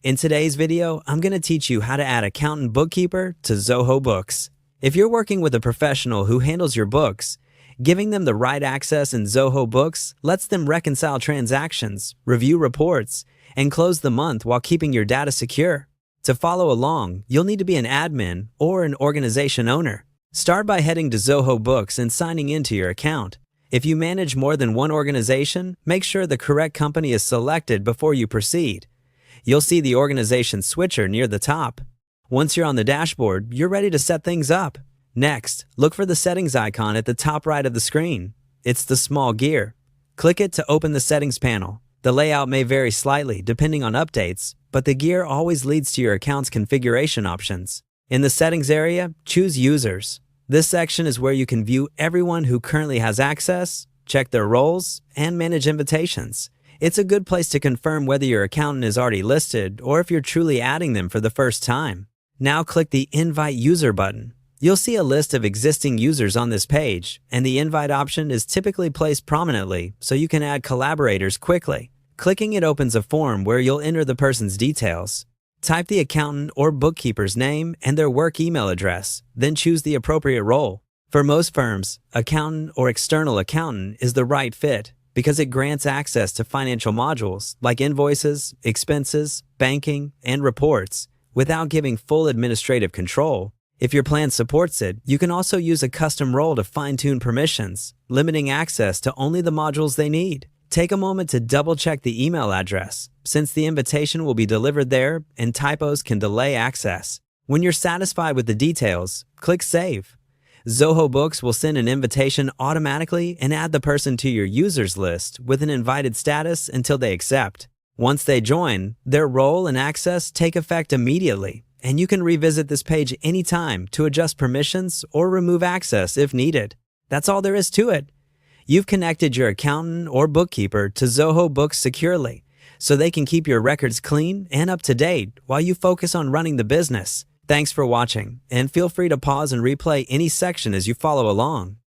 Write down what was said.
In today's video, I'm going to teach you how to add Accountant Bookkeeper to Zoho Books. If you're working with a professional who handles your books, giving them the right access in Zoho Books lets them reconcile transactions, review reports, and close the month while keeping your data secure. To follow along, you'll need to be an admin or an organization owner. Start by heading to Zoho Books and signing into your account. If you manage more than one organization, make sure the correct company is selected before you proceed. You'll see the organization switcher near the top. Once you're on the dashboard, you're ready to set things up. Next, look for the settings icon at the top right of the screen. It's the small gear. Click it to open the settings panel. The layout may vary slightly depending on updates, but the gear always leads to your account's configuration options. In the settings area, choose Users. This section is where you can view everyone who currently has access, check their roles, and manage invitations. It's a good place to confirm whether your accountant is already listed or if you're truly adding them for the first time. Now click the Invite User button. You'll see a list of existing users on this page, and the invite option is typically placed prominently so you can add collaborators quickly. Clicking it opens a form where you'll enter the person's details. Type the accountant or bookkeeper's name and their work email address, then choose the appropriate role. For most firms, accountant or external accountant is the right fit because it grants access to financial modules like invoices, expenses, banking, and reports without giving full administrative control. If your plan supports it, you can also use a custom role to fine-tune permissions, limiting access to only the modules they need. Take a moment to double-check the email address, since the invitation will be delivered there and typos can delay access. When you're satisfied with the details, click Save. Zoho Books will send an invitation automatically and add the person to your users list with an invited status until they accept. Once they join, their role and access take effect immediately, and you can revisit this page anytime to adjust permissions or remove access if needed. That's all there is to it. You've connected your accountant or bookkeeper to Zoho Books securely, so they can keep your records clean and up to date while you focus on running the business. Thanks for watching, and feel free to pause and replay any section as you follow along.